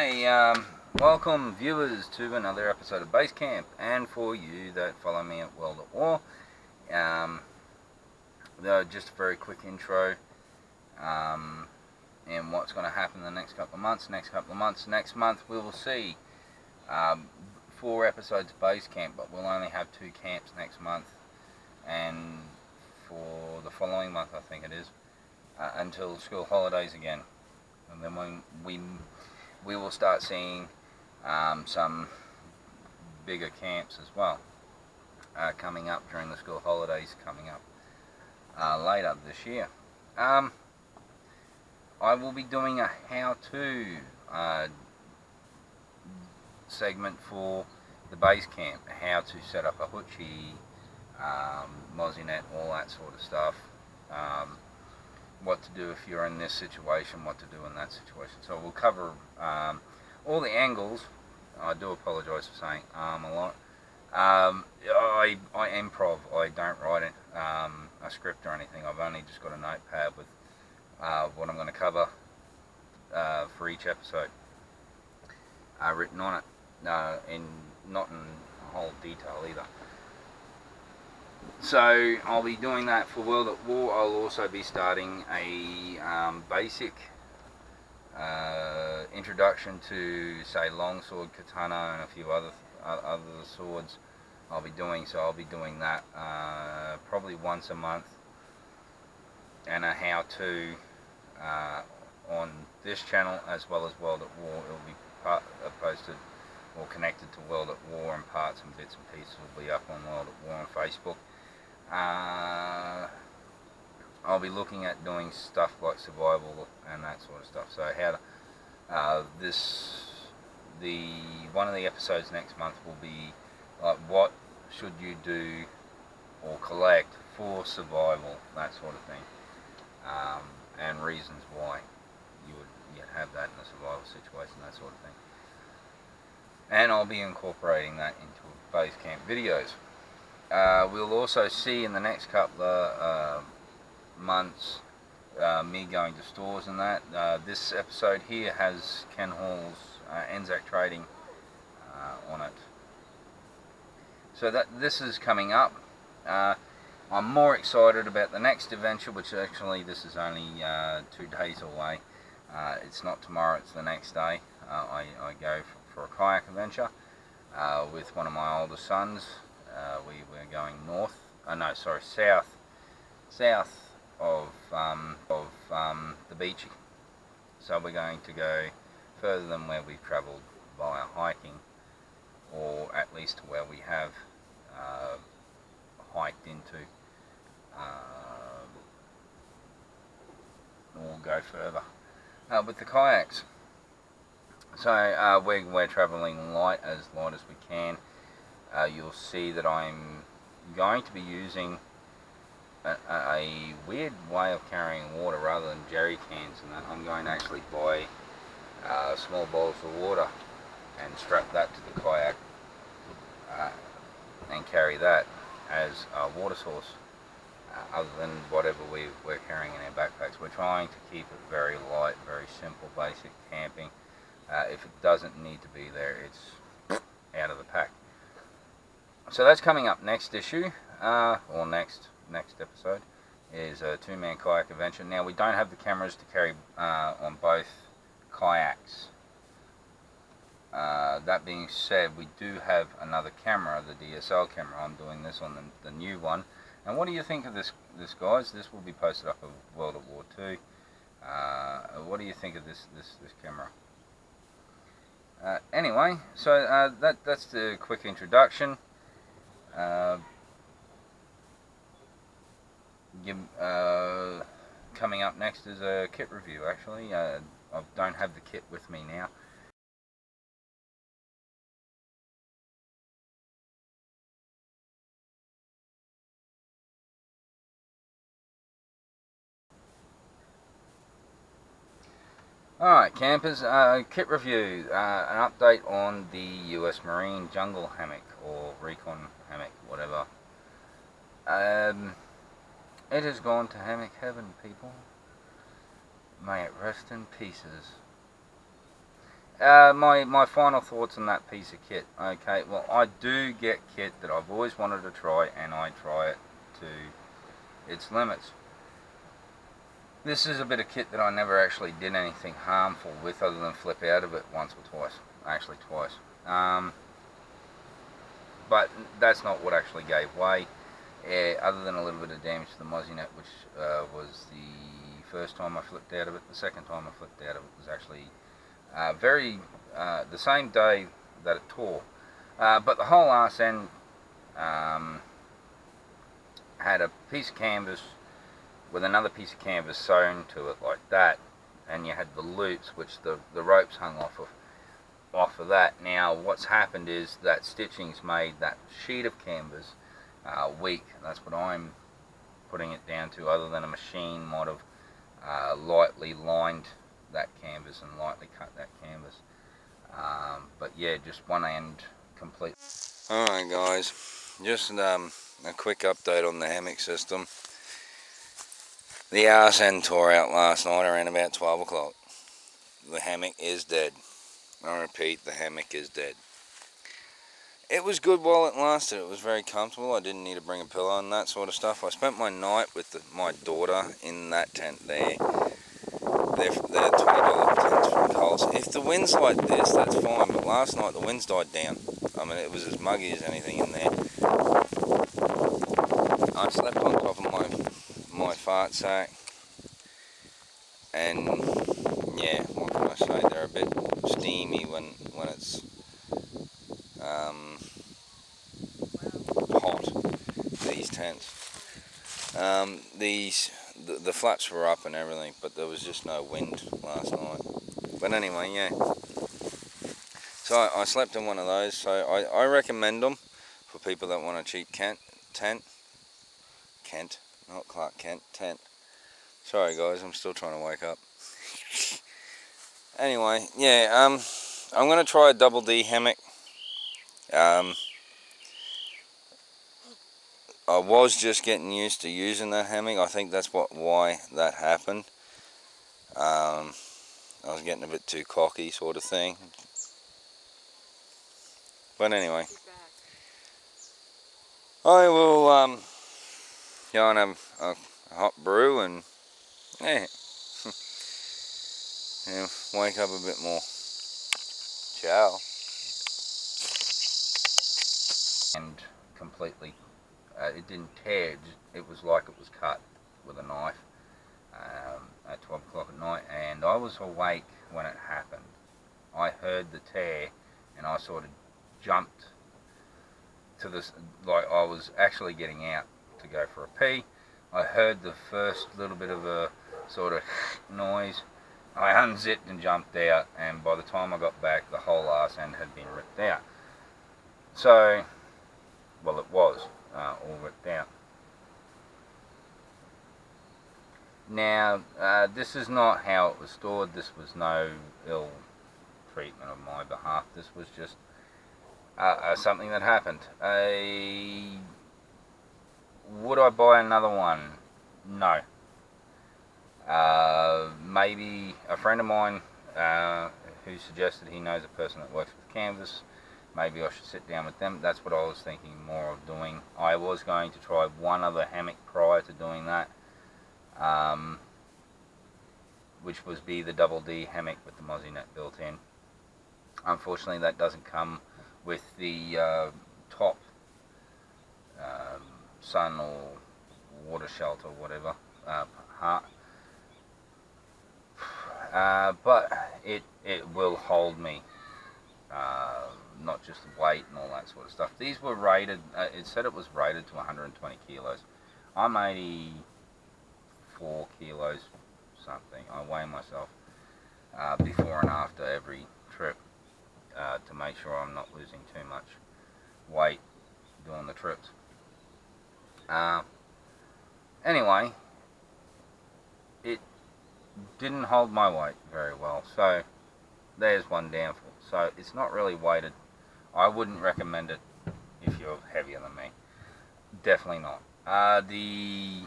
Hey, welcome viewers to another episode of Base Camp, and for you that follow me at World at War, just a very quick intro, and what's going to happen in the next couple of months. Next month we will see 4 episodes of Base Camp, but we'll only have 2 camps next month, and for the following month I think it is, until school holidays again, and then when we will start seeing some bigger camps as well coming up during the school holidays coming up later this year. I will be doing a how-to segment for the base camp, how to set up a hoochie, mozzie net, all that sort of stuff. What to do if you're in this situation, what to do in that situation. So we'll cover all the angles. I do apologise for saying a lot. I improv. I don't write a script or anything. I've only just got a notepad with what I'm going to cover for each episode written on it, not in whole detail either. So I'll be doing that for World at War. I'll also be starting a basic introduction to, say, longsword, katana, and a few other swords. I'll be doing that probably once a month, and a how-to on this channel as well as World at War. It will be posted or connected to World at War, and parts and bits and pieces will be up on World at War on Facebook. I'll be looking at doing stuff like survival and that sort of stuff. So how one of the episodes next month will be like, what should you do or collect for survival, that sort of thing, and reasons why you would have that in a survival situation, that sort of thing. And I'll be incorporating that into base camp videos. We'll also see in the next couple of months me going to stores and that. This episode here has Ken Hall's Anzac Trading on it. So this is coming up. I'm more excited about the next adventure, which actually this is only 2 days away. It's not tomorrow, it's the next day. I go for a kayak adventure with one of my older sons. We're going south of the beach. So we're going to go further than where we've travelled via hiking, or at least to where we have hiked into. We'll go further with the kayaks. So we're travelling light as we can. You'll see that I'm going to be using a weird way of carrying water rather than jerry cans, and that I'm going to actually buy small bowls of water and strap that to the kayak and carry that as a water source, other than whatever we're carrying in our backpacks. We're trying to keep it very light, very simple, basic camping. If it doesn't need to be there, it's out of the pack. So that's coming up next issue, or next episode, is a 2-man kayak adventure. Now, we don't have the cameras to carry on both kayaks. That being said, we do have another camera, the DSL camera. I'm doing this on the new one. And what do you think of this guys? This will be posted up of World at War 2. What do you think of this camera? Anyway, so that's the quick introduction. Coming up next is a kit review. Actually, I don't have the kit with me now. Alright campers, kit review, an update on the US Marine Jungle Hammock, or Recon Hammock, whatever. It has gone to hammock heaven, people. May it rest in pieces. my final thoughts on that piece of kit. Okay, well, I do get kit that I've always wanted to try, and I try it to its limits. This is a bit of kit that I never actually did anything harmful with, other than flip out of it once or twice. Actually, twice. But that's not what actually gave way. Other than a little bit of damage to the mozzie net, which was the first time I flipped out of it. The second time I flipped out of it was actually the same day that it tore. But the whole arse end had a piece of canvas with another piece of canvas sewn to it like that, and you had the loops which the ropes hung off of that. Now what's happened is that stitching's made that sheet of canvas weak. That's what I'm putting it down to, other than a machine might have lightly lined that canvas and lightly cut that canvas. But yeah, just one end complete. Alright guys, just a quick update on the hammock system. The arse end tore out last night around about 12 o'clock. The hammock is dead. I repeat, the hammock is dead. It was good while it lasted. It was very comfortable. I didn't need to bring a pillow and that sort of stuff. I spent my night with my daughter in that tent there. They're $20 tents from Coles. If the wind's like this, that's fine, but last night the winds died down. I mean, it was as muggy as anything in there. I slept on top of my fart sack, and yeah, what can I say, they're a bit steamy when it's hot, these tents. The flaps were up and everything, but there was just no wind last night. But anyway, yeah. So I slept in one of those, so I recommend them for people that want a cheap tent, not Clark Kent, tent. Sorry guys, I'm still trying to wake up. Anyway, yeah, I'm going to try a double D hammock. I was just getting used to using that hammock. I think that's why that happened. I was getting a bit too cocky, sort of thing. But anyway, I will go and have a hot brew and yeah, and wake up a bit more. Ciao. And completely, it didn't tear. It was like it was cut with a knife at 12 o'clock at night, and I was awake when it happened. I heard the tear, and I sort of jumped to this, like I was actually getting out to go for a pee. I heard the first little bit of a sort of noise. I unzipped and jumped out, and by the time I got back, the whole arse end had been ripped out. So, well, it was all ripped out. Now, this is not how it was stored. This was no ill treatment on my behalf. This was just something that happened. Would I buy another one? No. Maybe a friend of mine who suggested he knows a person that works with canvas. Maybe I should sit down with them. That's what I was thinking more of doing. I was going to try one other hammock prior to doing that, which was be the double D hammock with the mozzie net built in. Unfortunately, that doesn't come with the top sun or water shelter, whatever, part. But it will hold me, not just the weight and all that sort of stuff. These were rated, it said it was rated to 120 kilos. I'm 84 kilos something. I weigh myself before and after every trip to make sure I'm not losing too much weight doing the trips. Anyway, it didn't hold my weight very well, so there's one downfall. So it's not really weighted. I wouldn't recommend it if you're heavier than me. Definitely not. The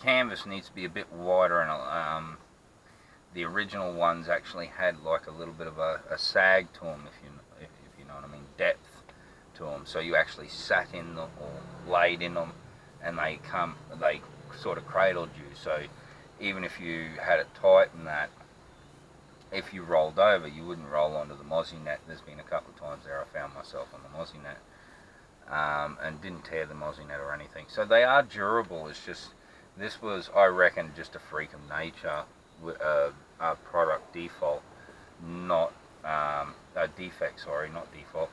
canvas needs to be a bit wider, and the original ones actually had like a little bit of a sag to them, if you know what I mean, depth to them. So you actually sat in them or laid in them, and they sort of cradled you. So even if you had it tight and that, if you rolled over, you wouldn't roll onto the mozzie net. There's been a couple of times there I found myself on the mozzie net, and didn't tear the mozzie net or anything. So they are durable. It's just, this was, I reckon, just a freak of nature, a product default, not a defect. Sorry, not default.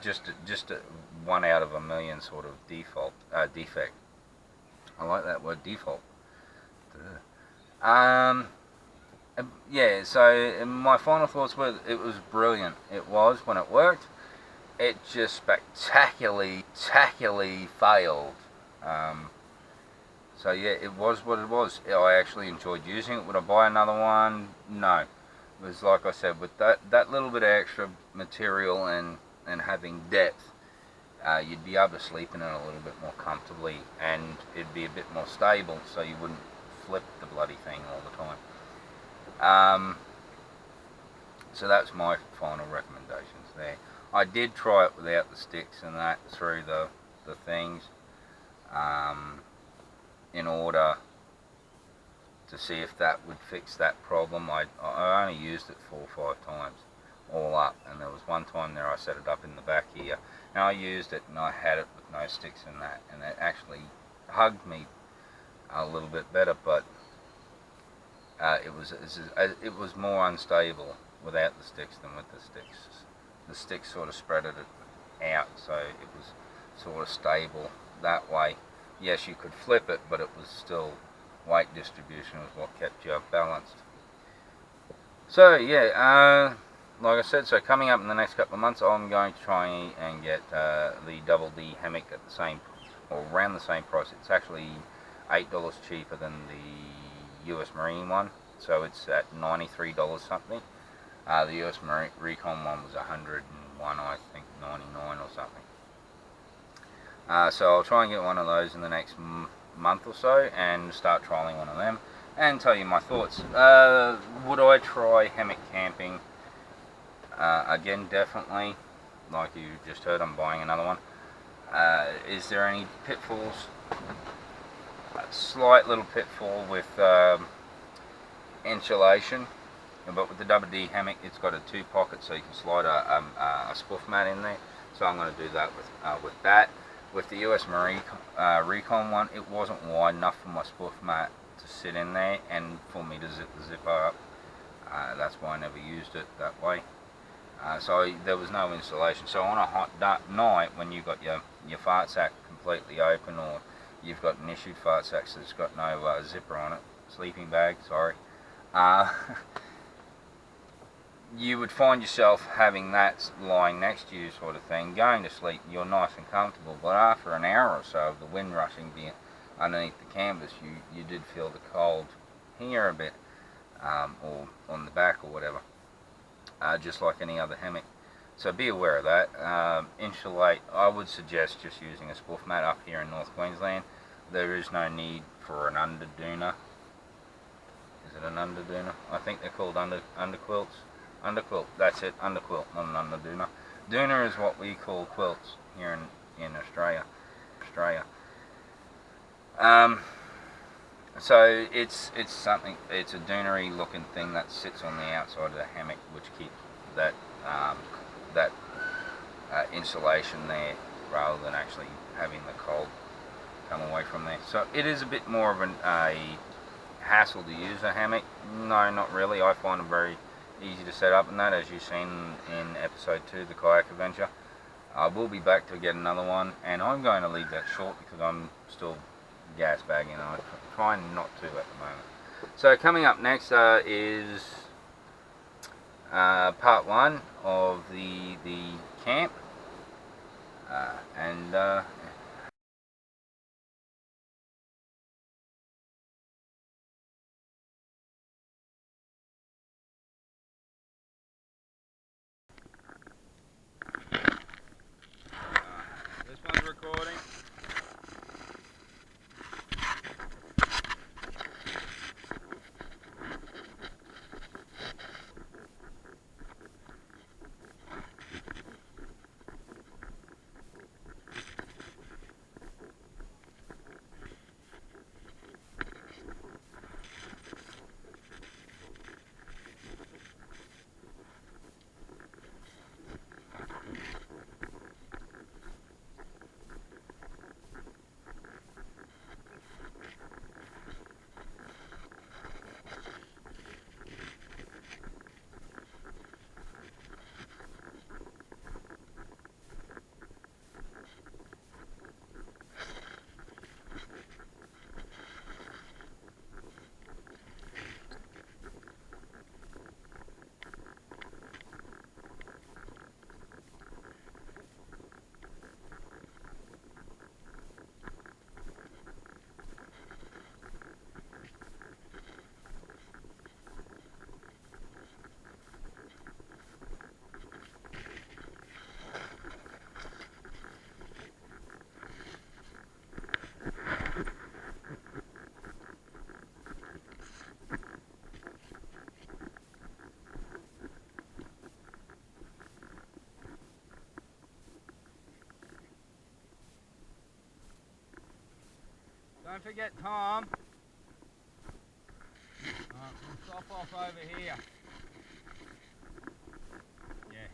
Just a 1 out of a million sort of defect. I like that word, default. Yeah. So my final thoughts were, it was brilliant. It was when it worked. It just spectacularly failed. So yeah, it was what it was. I actually enjoyed using it. Would I buy another one? No. It was like I said, with that little bit of extra material and having depth, you'd be able to sleep in it a little bit more comfortably, and it'd be a bit more stable, so you wouldn't flip the bloody thing all the time. So that's my final recommendations there. I did try it without the sticks and that through the things, in order to see if that would fix that problem. I only used it 4 or 5 times all up, and there was one time there I set it up in the back here, and I used it and I had it with no sticks in that, and it actually hugged me a little bit better, but it was more unstable without the sticks than with the sticks. The sticks sort of spreaded it out, so it was sort of stable that way. Yes, you could flip it, but it was still, weight distribution was what kept you balanced. So yeah, like I said, so coming up in the next couple of months, I'm going to try and get the Double D hammock at the same, or around the same price. It's actually $8 cheaper than the US Marine one, so it's at $93 something. The US Marine Recon one was 101, I think 99 or something. So I'll try and get one of those in the next month or so and start trialing one of them and tell you my thoughts. Would I try hammock camping? Again, definitely. Like you just heard, I'm buying another one. Is there any pitfalls? A slight little pitfall with insulation, but with the Double D hammock, it's got a 2 pocket, so you can slide a spoof mat in there. So I'm going to do that with that. With the US Marine Recon one, it wasn't wide enough for my spoof mat to sit in there and for me to zip the zipper up. That's why I never used it that way. So there was no insulation. So on a hot dark night, when you've got your fart sack completely open, or you've got an issued fart sack that's got no zipper on it, sleeping bag, sorry, you would find yourself having that lying next to you, sort of thing, going to sleep. You're nice and comfortable, but after an hour or so of the wind rushing underneath the canvas, you did feel the cold here a bit, or on the back or whatever, just like any other hammock. So be aware of that. Insulate, I would suggest just using a spoof mat up here in North Queensland. There is no need for an underdooner. Is it an underdooner? I think they're called underquilts. Underquilt, that's it, underquilt, not an underdooner. Dooner is what we call quilts here in Australia. So it's something, it's a doonery looking thing that sits on the outside of the hammock, which keeps that insulation there, rather than actually having the cold come away from there. So it is a bit more of a hassle to use a hammock. No, not really. I find them very easy to set up, and that, as you've seen in episode 2, the Kayak Adventure. I will be back to get another one, and I'm going to leave that short because I'm still gas bagging. I'm trying not to at the moment. So coming up next is part 1 of the camp, and this one's recording. Don't forget Tom. Alright, we'll stop off over here. Yeah.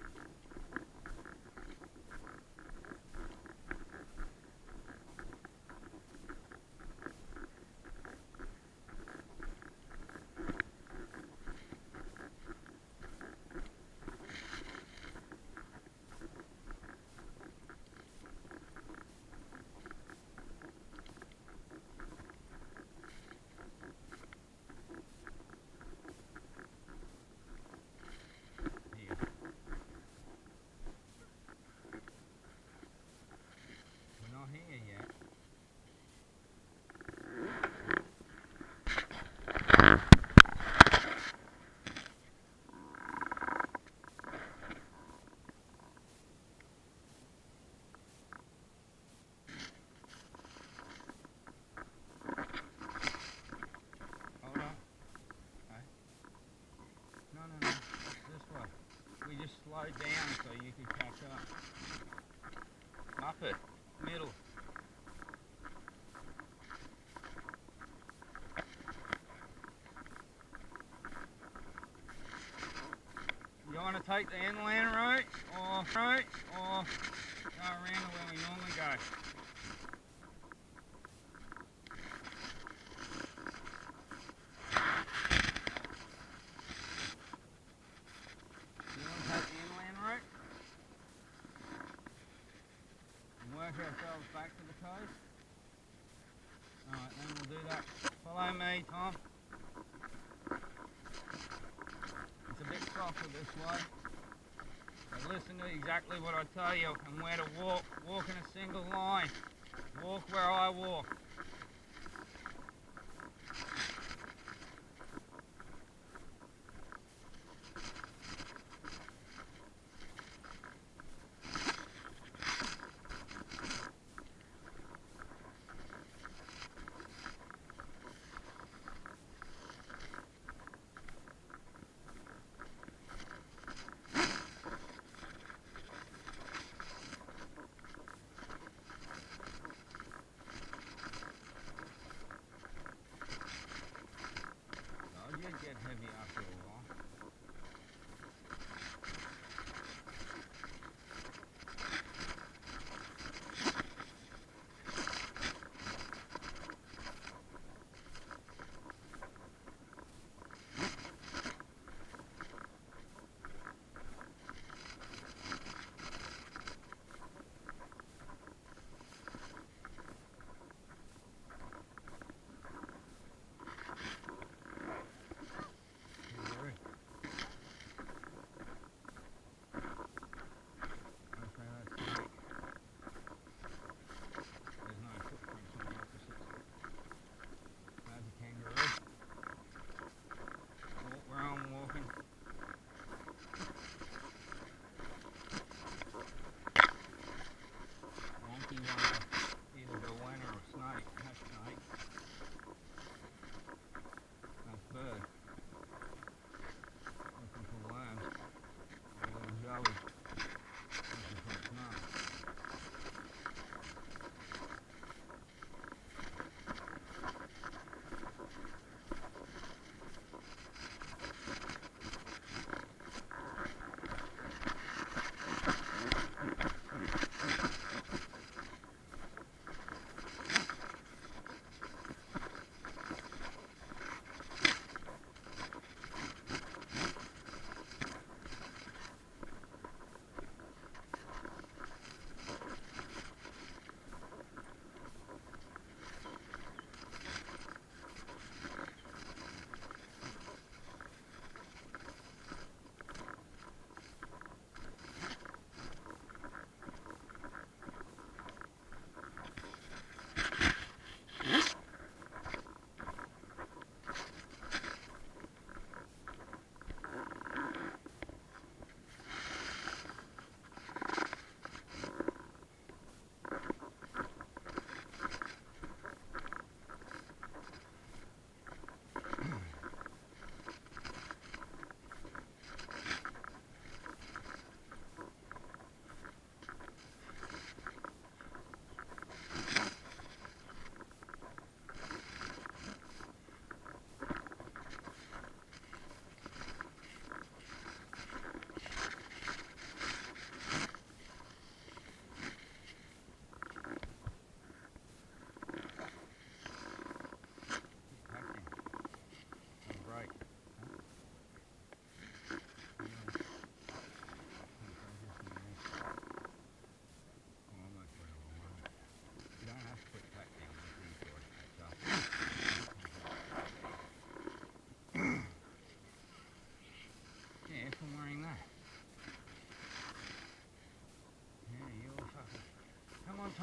We're not here yet. Hold on. Okay. No, this way. We just slowed down so you could catch up. Up it. Middle. You want to take the inland route or go around where we normally go? You want to take the inland route and work ourselves back to the coast? Alright, then we'll do that. Follow me, Tom. It's a bit softer this way. But listen to exactly what I tell you and where to walk. Walk in a single line. Walk where I walk.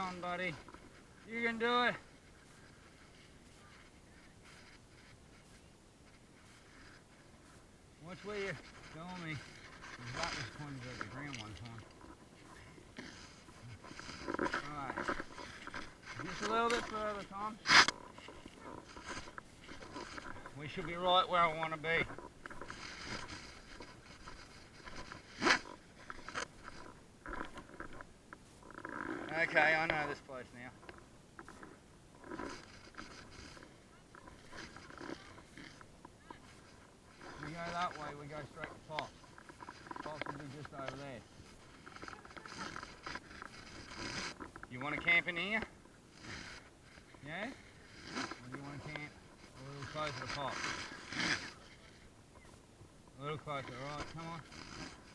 Tom, buddy. You can do it. Watch where you're going me. That was pointed at the ground one time. Alright. Just a little bit further, Tom. We should be right where I want to be. Okay, I know this place now. We go that way, we go straight to Pops. Pops will be just over there. You want to camp in here? Yeah? Or do you want to camp a little closer to Pops? A little closer, alright, come on.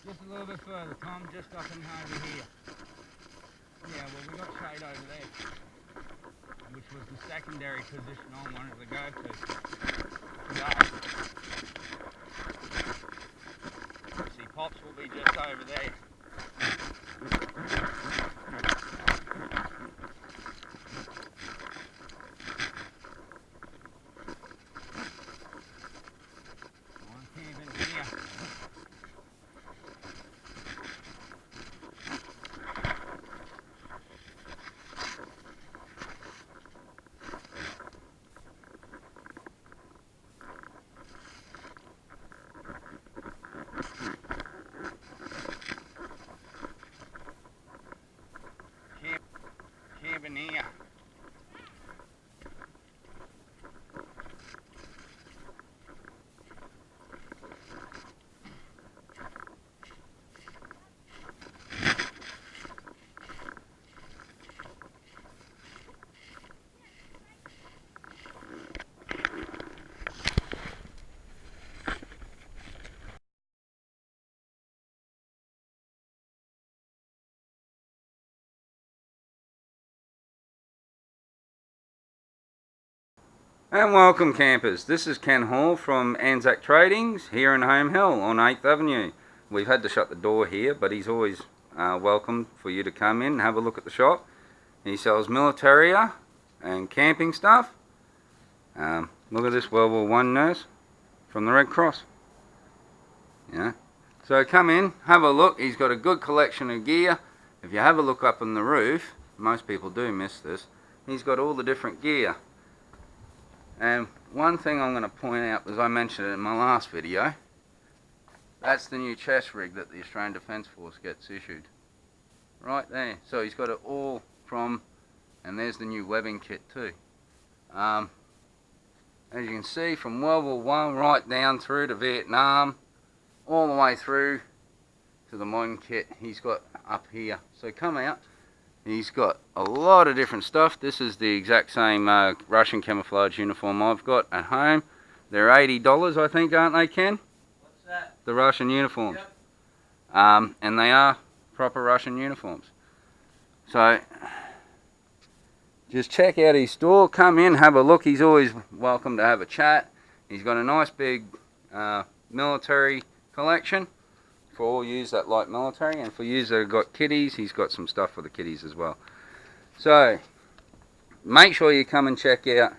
Just a little bit further, Tom, just up and over here. Yeah, well, we got shade over there, which was the secondary position I wanted to go to today. See, Pops will be just over there. I'm camping here. Camping here. And welcome campers, this is Ken Hall from Anzac Tradings here in Home Hill on 8th Avenue. We've had to shut the door here, but he's always welcome for you to come in and have a look at the shop. He sells militaria and camping stuff. Look at this World War I nurse from the Red Cross. Yeah. So come in, have a look. He's got a good collection of gear. If you have a look up on the roof, most people do miss this, he's got all the different gear. And one thing I'm going to point out, as I mentioned in my last video, that's the new chest rig that the Australian Defence Force gets issued. Right there. So he's got it all from, and there's the new webbing kit too. As you can see, from World War I right down through to Vietnam, all the way through to the modern kit he's got up here. So come out. He's got a lot of different stuff. This is the exact same Russian camouflage uniform I've got at home. They're $80, I think, aren't they, Ken? What's that? The Russian uniforms. Yep. And they are proper Russian uniforms. So, just check out his store. Come in, have a look. He's always welcome to have a chat. He's got a nice big military collection. For all yous that like military, and for yous that have got kiddies, he's got some stuff for the kiddies as well. So, make sure you come and check out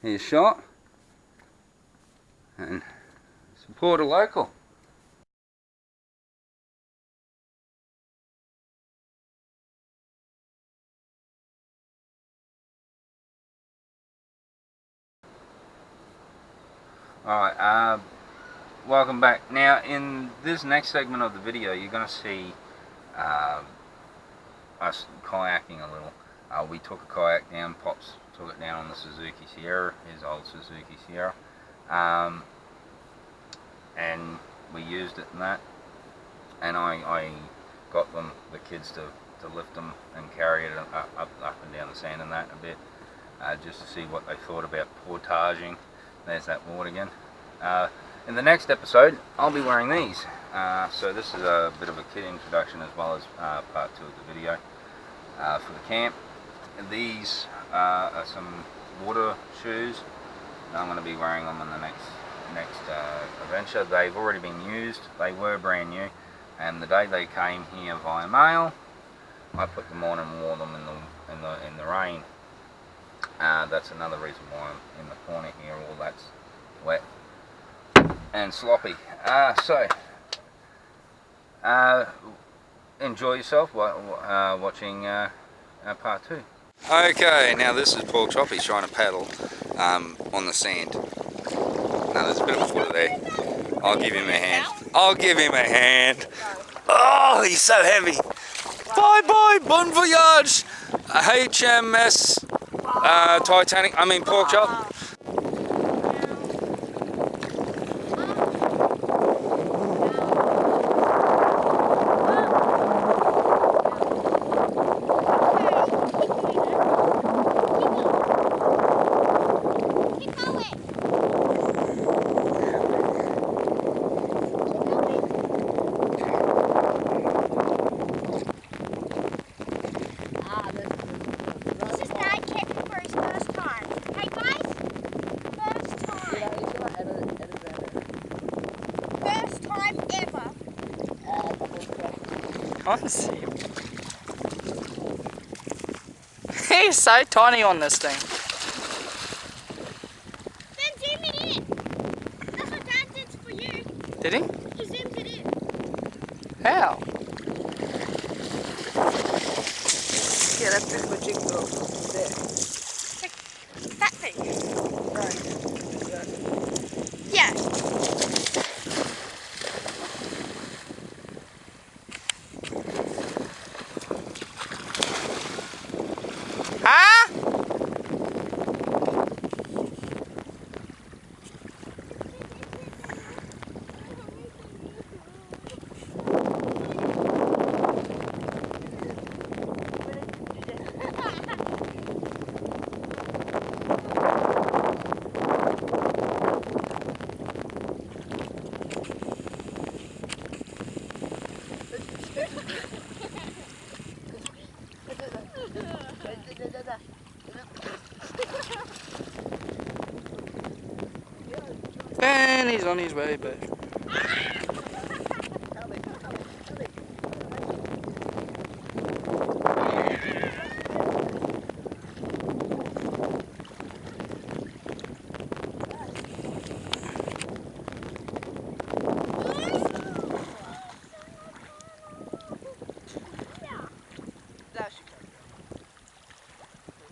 his shop and support a local. Alright, welcome back. Now, in this next segment of the video, you're going to see us kayaking a little. We took a kayak down, Pops took it down on the Suzuki Sierra, his old Suzuki Sierra, and we used it in that, and I got the kids to lift them and carry it up and down the sand and that a bit, just to see what they thought about portaging. There's that board again. In the next episode, I'll be wearing these. So this is a bit of a kit introduction as well as part 2 of the video for the camp. These are some water shoes. I'm going to be wearing them in the next adventure. They've already been used. They were brand new, and the day they came here via mail, I put them on and wore them in in the rain. That's another reason why I'm in the corner here. All that's wet and sloppy. Enjoy yourself watching part 2. Okay, now this is Pork Chop. He's trying to paddle on the sand. Now there's a bit of water there. I'll give him a hand. I'll give him a hand. Oh, he's so heavy. Bye bye, bon voyage. HMS Pork Chop. I see him. He's so tiny on this thing. Then zoom it in. That's what Dad did for you. Did he? He zoomed it in. How? Yeah, that's just what you can go there. That thing. Right. Yeah. Huh? And he's on his way back.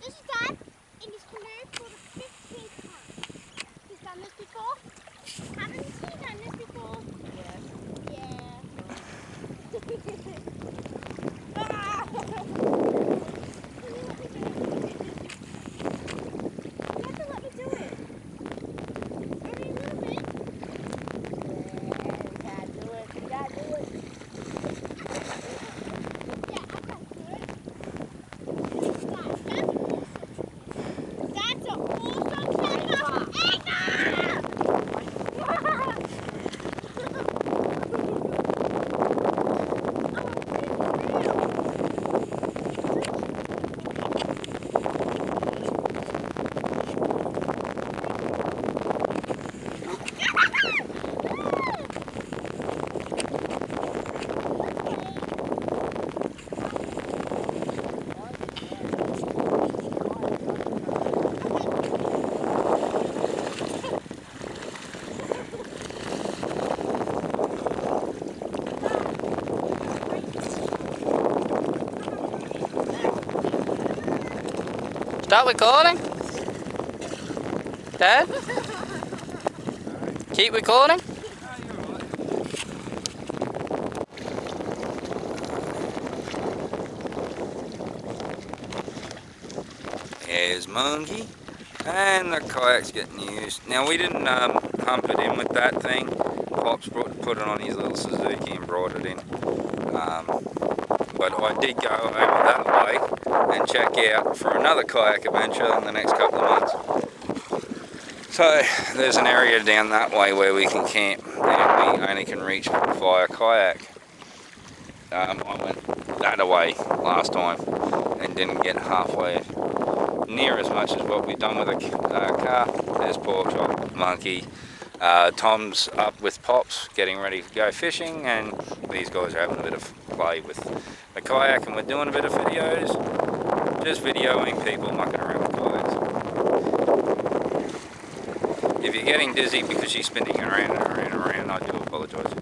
This is Dad in his canoe for the 15th time. He's done this before. Haven't you done this before? Yeah. Ah! You have to let me do it. Only a little bit. Yeah, you gotta do it. You gotta do it. Yeah, I gotta do it. That's an awesome camera! Start recording? Dad? Keep recording? There's Monkey, and the kayak's getting used. Now we didn't hump it in with that thing. Pops put it on his little Suzuki and brought it in. But I did go over that way and check out for another kayak adventure in the next couple of months. So there's an area down that way where we can camp, and we only can reach via kayak. I went that away last time and didn't get halfway near as much as what we've done with a car. There's Pork Chop, Monkey. Tom's up with Pops getting ready to go fishing, and these guys are having a bit of play with the kayak, and we're doing a bit of videos. Just videoing people mucking around with kayaks. If you're getting dizzy because she's spinning around and around and around, I do apologise.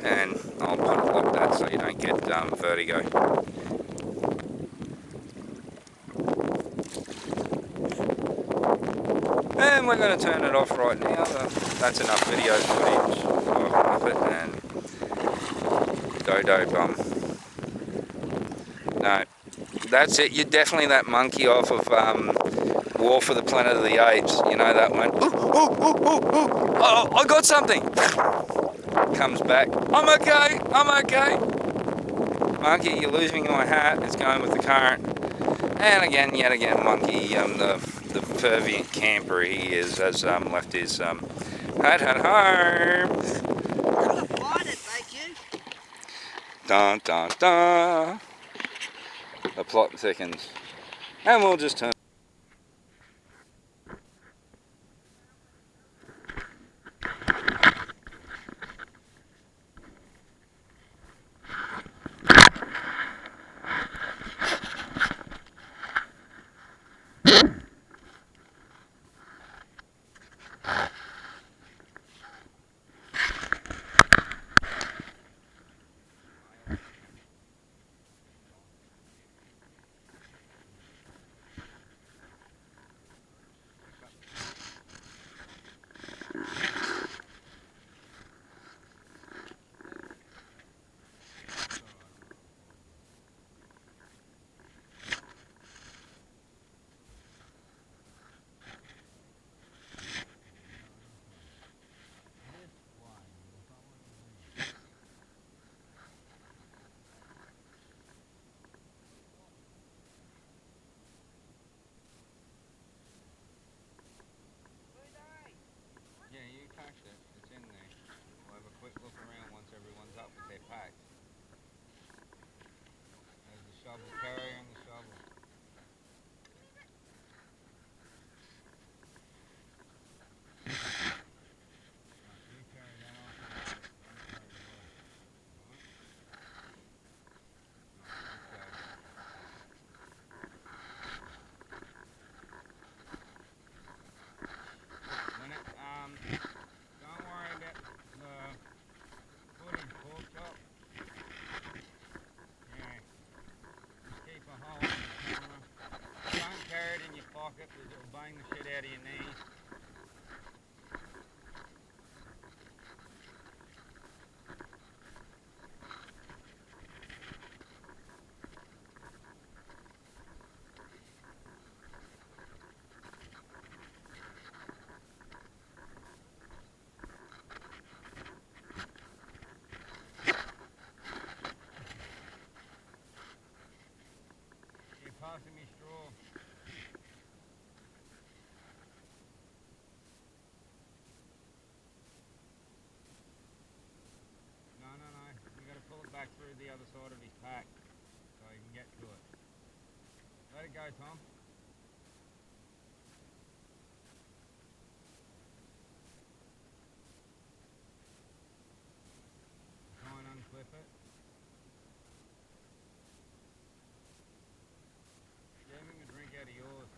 And I'll put it like that so you don't get vertigo. And we're going to turn it off right now. That's enough video footage of it and Dodo Bum. No, that's it. You're definitely that monkey off of War for the Planet of the Apes. You know that one? Ooh, ooh, ooh, ooh, ooh. Oh, I got something. Comes back. I'm okay. I'm okay. Monkey, you're losing my hat. It's going with the current. And again, yet again, Monkey, the fervent camper he is, has left his hat at home. I'm gonna find it, thank you. Dun dun dun. The plot thickens. And we'll just turn. Yeah, you packed it. It's in there. We'll have a quick look around once everyone's up with their packs. There's the shovel carrier and the shovel. You carry that off and I'll carry yours. When it, don't worry about the footage, pork chop. Yeah, just keep a hold on the camera. Don't carry it in your pocket because it'll bang the shit out of your knees. You're passing me straw. No, you got to pull it back through the other side of his pack so you can get to it. Let it go, Tom. Try and unclip it. Give him a drink out of yours.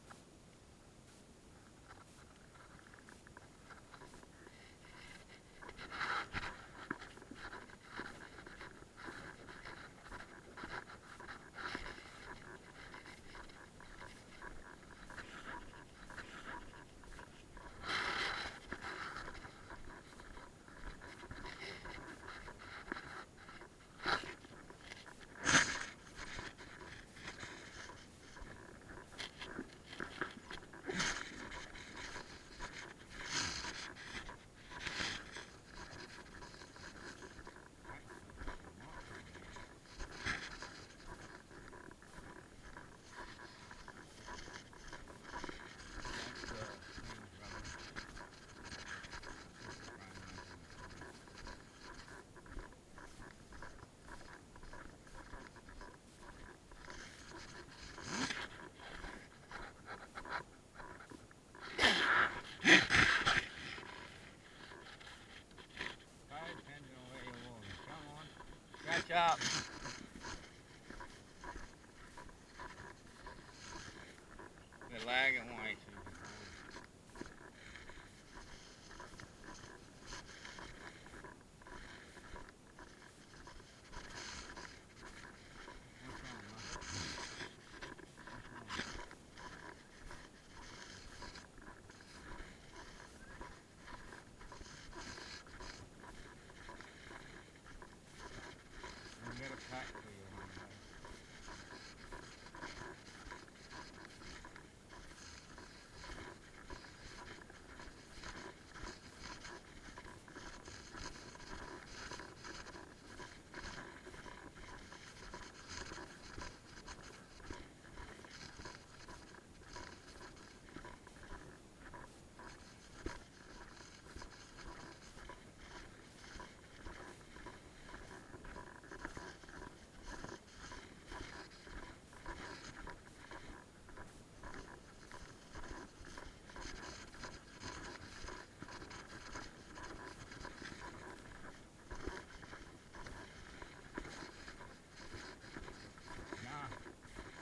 Catch up. You're lagging way too hard. I've got a pack for you on the way.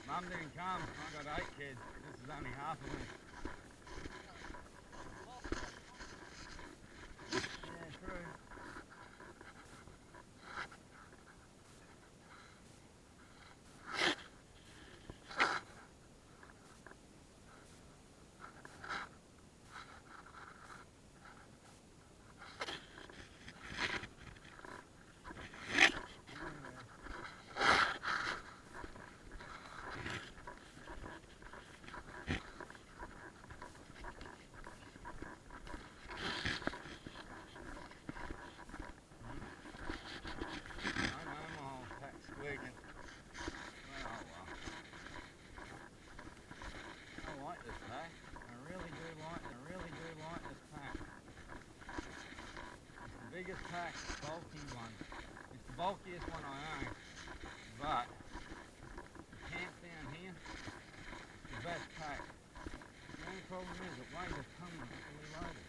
Mum didn't come. I got 8 kids. This is only half of them. Yeah, true. Biggest pack, bulky one. It's the bulkiest one I own, but the camp down here, the best pack. The only problem is it weighs a ton when it's fully loaded.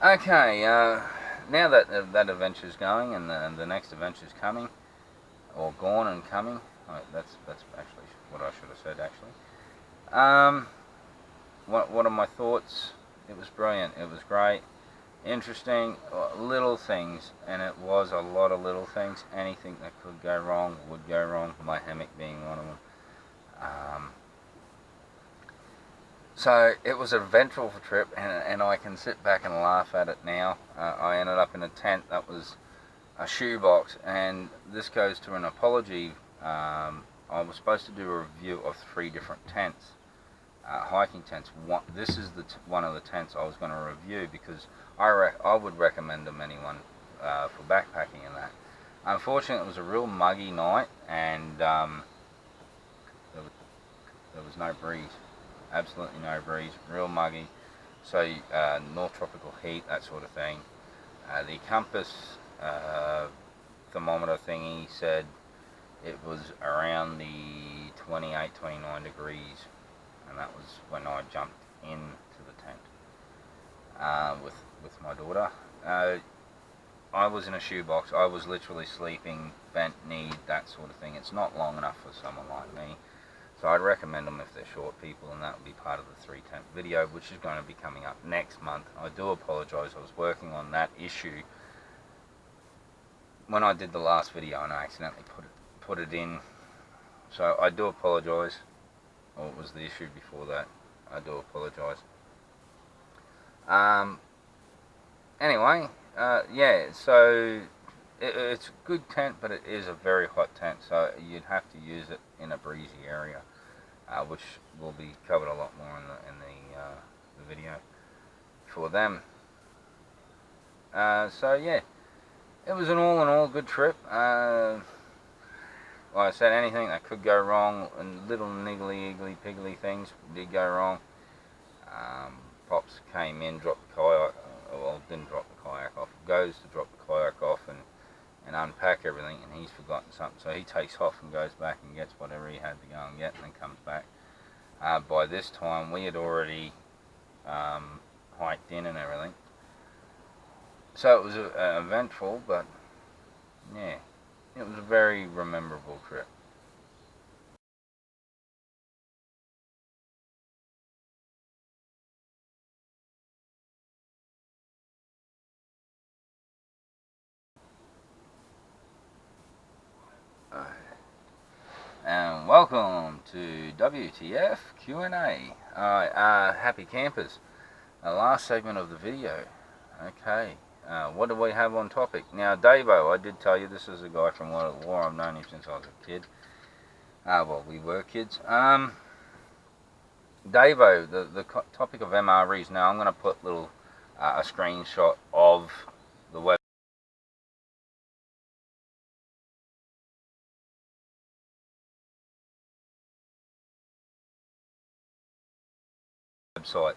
Okay, now that that adventure's going and the next adventure's coming, or gone and coming, that's actually what I should have said actually. What are my thoughts? It was brilliant. It was great, interesting, little things, and it was a lot of little things. Anything that could go wrong would go wrong. My hammock being one of them. So it was an eventful trip, and I can sit back and laugh at it now. I ended up in a tent that was a shoebox, and this goes to an apology. I was supposed to do a review of 3 different tents, hiking tents. This is one of the tents I was going to review because I would recommend them anyone for backpacking and that. Unfortunately, it was a real muggy night, and there was no breeze. Absolutely no breeze, real muggy, so North Tropical heat, that sort of thing. The compass thermometer thingy said it was around the 28, 29 degrees, and that was when I jumped into the tent with my daughter. I was in a shoebox. I was literally sleeping, bent knee, that sort of thing. It's not long enough for someone like me. So I'd recommend them if they're short people, and that would be part of the 3 tent video, which is going to be coming up next month. I do apologise, I was working on that issue when I did the last video and I accidentally put it in. So I do apologise, or it was the issue before that. I do apologise. Anyway, yeah, so it's a good tent, but it is a very hot tent, so you'd have to use it in a breezy area, which will be covered a lot more in the video for them. So yeah, it was an all in all good trip. Like I said, anything that could go wrong, and little niggly, piggly things did go wrong. Pops came in, dropped the kayak, well, didn't drop the kayak off, goes to drop the kayak off and unpack everything, and he's forgotten something, so he takes off and goes back and gets whatever he had to go and get, and then comes back. By this time we had already hiked in and everything, so it was eventful, but yeah, it was a very memorable trip. And welcome to WTF Q&A. Alright, happy campers. Last segment of the video. Okay, what do we have on topic? Now, Davo, I did tell you this is a guy from World at War. I've known him since I was a kid. Well, we were kids. Davo, the topic of MREs. Now, I'm going to put a screenshot of the website,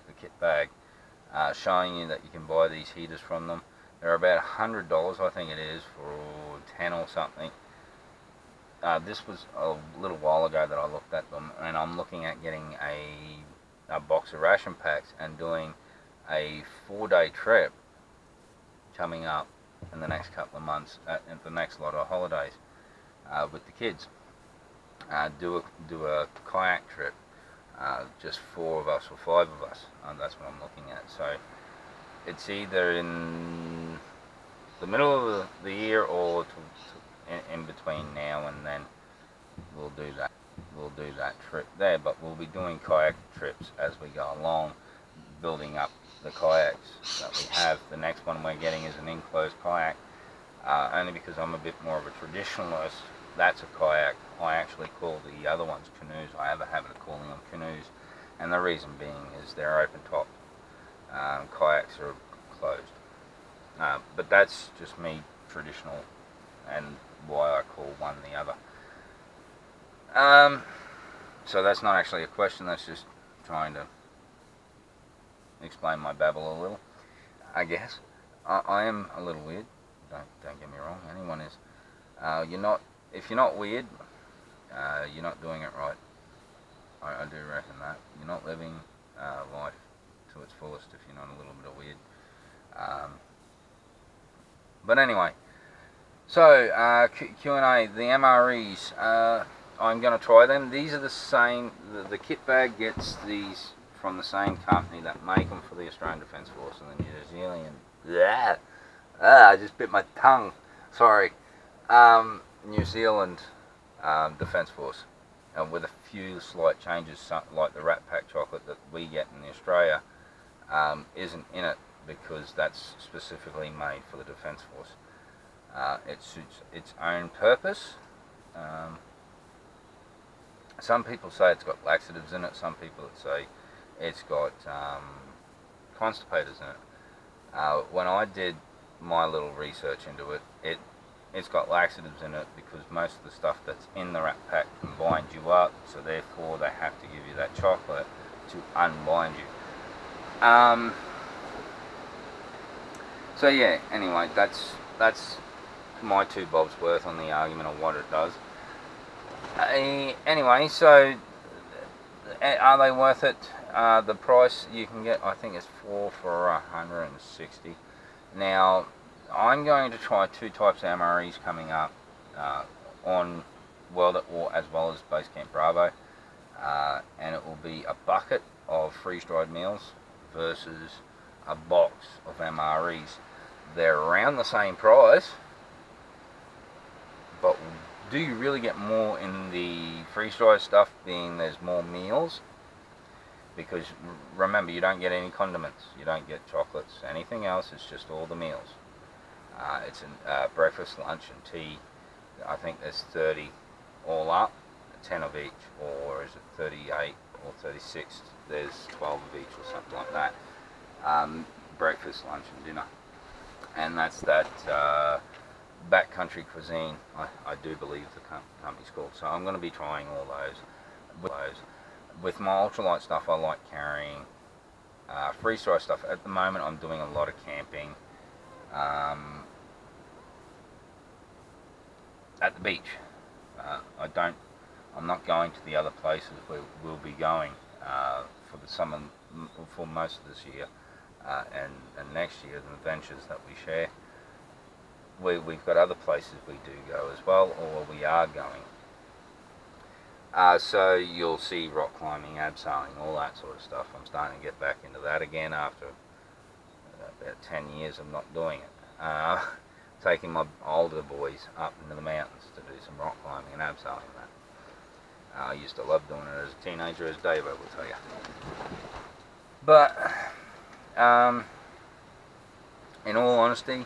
the kit bag, showing you that you can buy these heaters from them. They're about $100, I think it is, for 10 or something. This was a little while ago that I looked at them, and I'm looking at getting a box of ration packs and doing a 4-day trip coming up in the next couple of months, in the next lot of holidays, with the kids. Do a kayak trip, just 4 of us or 5 of us. That's what I'm looking at. So it's either in the middle of the year or in between now and then. We'll do that trip there, but we'll be doing kayak trips as we go along, building up the kayaks that we have. The next one we're getting is an enclosed kayak, only because I'm a bit more of a traditionalist. That's a kayak. I actually call the other ones canoes. I have a habit of calling them canoes, and the reason being is they're open top. Kayaks are closed. But that's just me, traditional, and why I call one the other. So that's not actually a question, that's just trying to explain my babble a little, I guess. I am a little weird, don't get me wrong, anyone is. If you're not weird, you're not doing it right. I do reckon that. You're not living life to its fullest if you're not a little bit of weird. But anyway, so Q&A, the MREs, I'm going to try them. These are the same, the kit bag gets these from the same company that make them for the Australian Defence Force and the New Zealand. Yeah, I just bit my tongue. Sorry. New Zealand Defence Force, with a few slight changes, like the Rat Pack chocolate that we get in Australia isn't in it because that's specifically made for the Defence Force. It suits its own purpose. Some people say it's got laxatives in it. Some people say it's got constipators in it. When I did my little research into it, it's got laxatives in it because most of the stuff that's in the Rat Pack can bind you up, so therefore they have to give you that chocolate to unbind you. So yeah, anyway, that's my 2 bobs worth on the argument of what it does. Anyway, so are they worth it? The price you can get, I think, is 4 for 160. Now, I'm going to try 2 types of MREs coming up on World at War as well as Base Camp Bravo, and it will be a bucket of freeze-dried meals versus a box of MREs. They're around the same price, but do you really get more in the freeze-dried stuff, being there's more meals? Because remember, you don't get any condiments, you don't get chocolates, anything else, it's just all the meals. It's breakfast, lunch and tea. I think there's 30 all up, 10 of each, or is it 38 or 36? There's 12 of each or something like that. Breakfast, lunch and dinner. And that's that backcountry cuisine, I do believe the company's called. So I'm going to be trying all those. With my ultralight stuff, I like carrying freeze-dried stuff. At the moment, I'm doing a lot of camping at the beach. I'm not going to the other places where we'll be going for the summer, for most of this year and next year, the adventures that we share. We've got other places we do go as well, or we are going. So you'll see rock climbing, abseiling, all that sort of stuff. I'm starting to get back into that again after about 10 years of not doing it. Taking my older boys up into the mountains to do some rock climbing and abseiling and that. I used to love doing it as a teenager, as Dave will tell you. But in all honesty,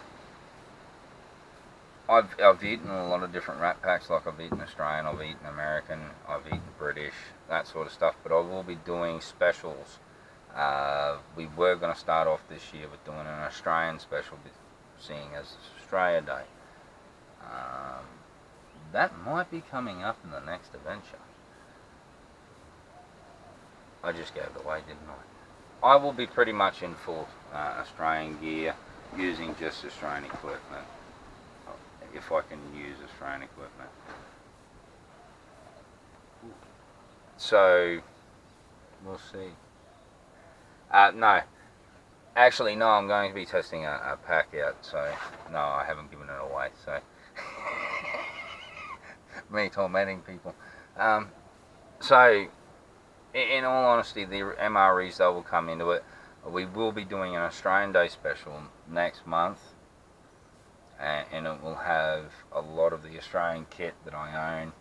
I've eaten a lot of different Rat Packs. Like I've eaten Australian, I've eaten American, I've eaten British, that sort of stuff. But I will be doing specials. We were going to start off this year with doing an Australian special, seeing as it's Australia Day. That might be coming up in the next adventure. I just gave it away, didn't I? I will be pretty much in full Australian gear, using just Australian equipment, if I can use Australian equipment. So, we'll see. No. Actually, no, I'm going to be testing a pack out, so no, I haven't given it away, so. Me tormenting people. So, in all honesty, the MREs, though, will come into it. We will be doing an Australian Day special next month, and it will have a lot of the Australian kit that I own.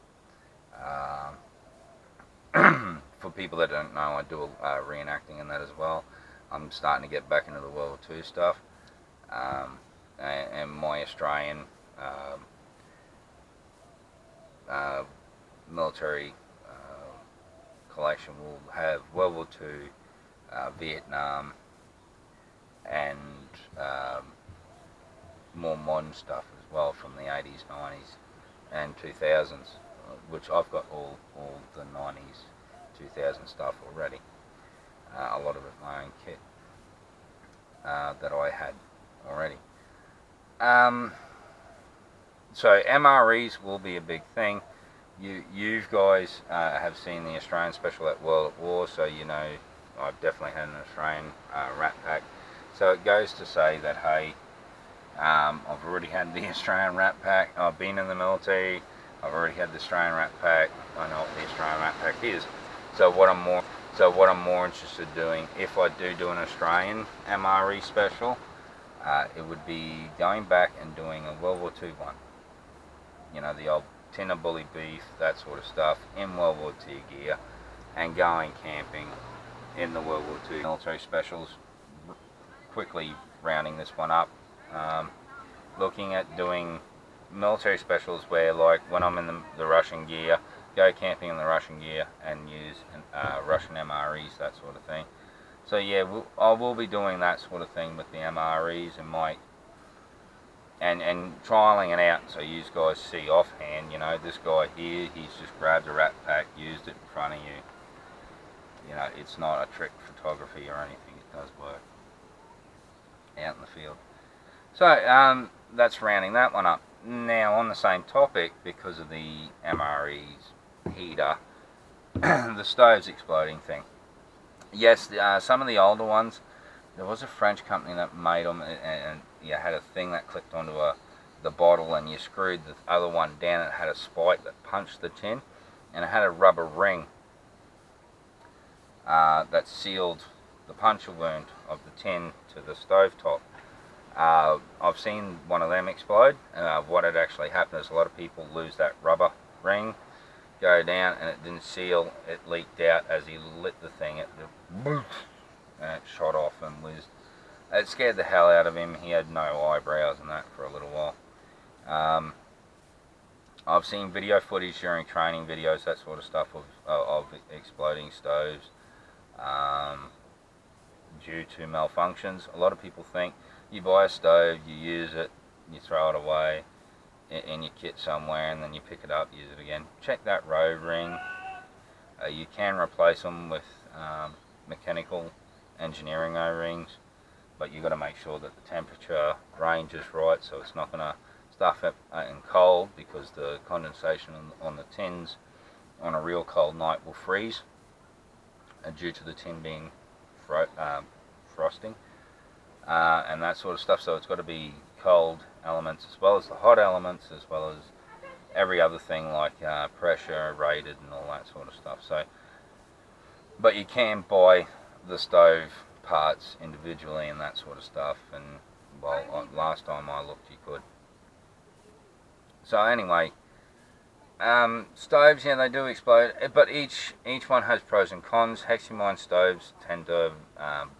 For people that don't know, I do reenacting and that as well. I'm starting to get back into the World War II stuff, and my Australian military collection will have World War II, Vietnam, and more modern stuff as well from the 80s, 90s, and 2000s, which I've got all the 90s, 2000 stuff already. A lot of it my own kit that I had already. So MREs will be a big thing. You guys have seen the Australian special at World at War, so you know I've definitely had an Australian Rat Pack. So it goes to say that, hey, I've already had the Australian Rat Pack. I've been in the military. I've already had the Australian Rat Pack. I know what the Australian Rat Pack is. So what I'm more interested in doing, if I do an Australian MRE special, it would be going back and doing a World War II one. You know, the old tin of bully beef, that sort of stuff, in World War II gear, and going camping in the World War II military specials. Quickly rounding this one up, looking at doing military specials where, like, when I'm in the Russian gear, go camping in the Russian gear and use Russian MREs, that sort of thing. So yeah, I will be doing that sort of thing with the MREs and trialing it out, so you guys see offhand, you know, this guy here, he's just grabbed a Rat Pack, used it in front of you. You know, it's not a trick photography or anything, it does work out in the field. So that's rounding that one up. Now, on the same topic, because of the MRE's heater, the stove's exploding thing. Yes, some of the older ones, there was a French company that made them, and you had a thing that clicked onto the bottle, and you screwed the other one down. It had a spike that punched the tin, and it had a rubber ring that sealed the puncture wound of the tin to the stovetop. I've seen one of them explode. What had actually happened is a lot of people lose that rubber ring, go down, and it didn't seal. It leaked out as he lit the thing. And it shot off and whizzed. It scared the hell out of him. He had no eyebrows and that for a little while. I've seen video footage during training videos, that sort of stuff, of exploding stoves due to malfunctions. A lot of people think you buy a stove, you use it, you throw it away in your kit somewhere, and then you pick it up, use it again. Check that road ring. You can replace them with mechanical engineering O-rings, but you've got to make sure that the temperature range is right, so it's not going to stuff it in cold, because the condensation on the tins on a real cold night will freeze due to the tin being frosting and that sort of stuff. So it's got to be cold elements as well as the hot elements, as well as every other thing like pressure rated and all that sort of stuff. So, but you can buy the stove parts individually and that sort of stuff, and well, last time I looked you could. So anyway, stoves, yeah, they do explode, but each one has pros and cons. Hexamine stoves tend to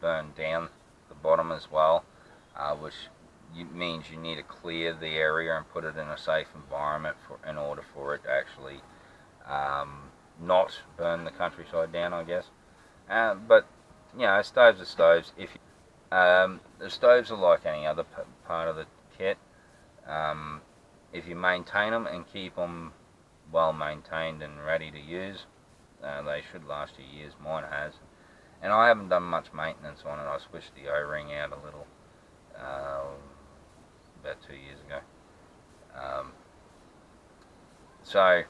burn down the bottom as well, which means you need to clear the area and put it in a safe environment in order for it to actually not burn the countryside down, I guess. But you know, stoves are stoves. The stoves are like any other part of the kit. If you maintain them and keep them well maintained and ready to use, they should last you years. Mine has, and I haven't done much maintenance on it. I switched the O-ring out a little about 2 years ago. So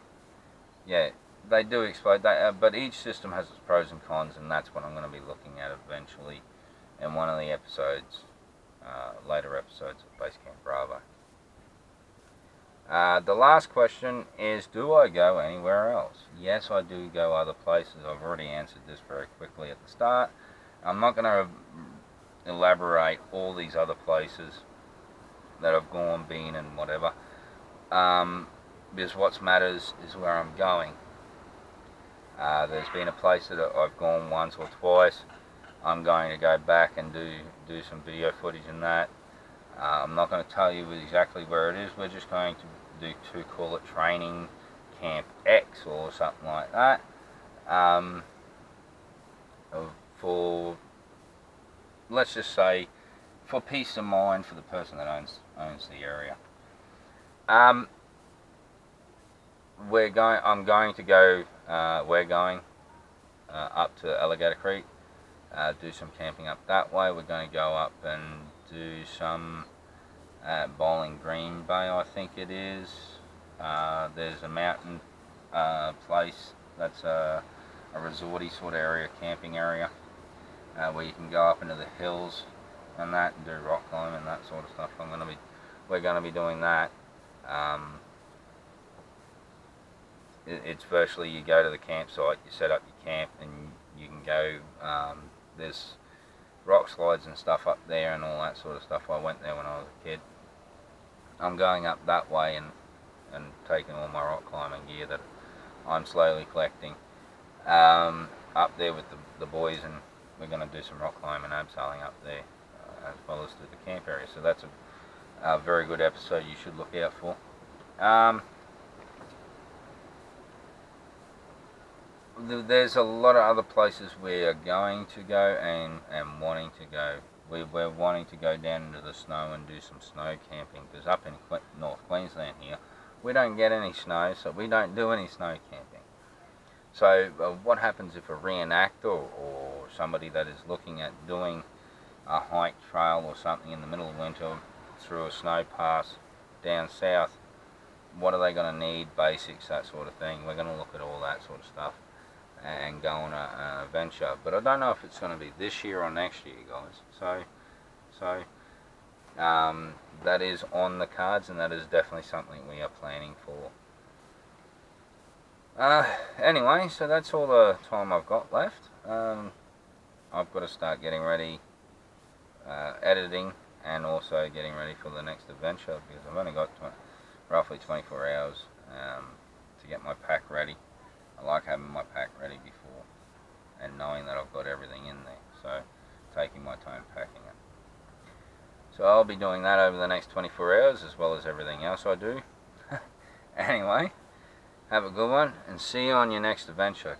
yeah, they do explode. But each system has its pros and cons, and that's what I'm going to be looking at eventually in one of the episodes, later episodes of Base Camp Bravo. The last question is, do I go anywhere else? Yes, I do go other places. I've already answered this very quickly at the start. I'm not going to elaborate all these other places that I've gone, been, and whatever, because what matters is where I'm going. There's been a place that I've gone once or twice. I'm going to go back and do some video footage in that. I'm not going to tell you exactly where it is. We're just going to call it Training Camp X or something like that. For, let's just say, for peace of mind for the person that owns the area. We're going up to Alligator Creek, do some camping up that way. We're going to go up and do some Bowling Green Bay, I think it is. There's a mountain place that's a resorty sort of area, camping area, where you can go up into the hills and that, and do rock climbing and that sort of stuff. I'm going to be we're going to be doing that. It's virtually, you go to the campsite, you set up your camp, and you can go. There's rock slides and stuff up there and all that sort of stuff. I went there when I was a kid. I'm going up that way and taking all my rock climbing gear that I'm slowly collecting up there with the boys, and we're going to do some rock climbing and abseiling up there, as well as to the camp area. So that's a very good episode you should look out for. There's a lot of other places we are going to go and wanting to go. We're wanting to go down into the snow and do some snow camping, because up in North Queensland here, we don't get any snow, so we don't do any snow camping. So what happens if a reenactor or somebody that is looking at doing a hike trail or something in the middle of winter through a snow pass down south, what are they going to need, basics, that sort of thing. We're going to look at all that sort of stuff and go on an adventure. But I don't know if it's going to be this year or next year, guys. So that is on the cards, and that is definitely something we are planning for. Anyway, so that's all the time I've got left. I've got to start getting ready, editing, and also getting ready for the next adventure, because I've only got roughly 24 hours to get my pack ready. I like having my pack ready before and knowing that I've got everything in there, so taking my time packing it. So I'll be doing that over the next 24 hours, as well as everything else I do. Anyway, have a good one, and see you on your next adventure.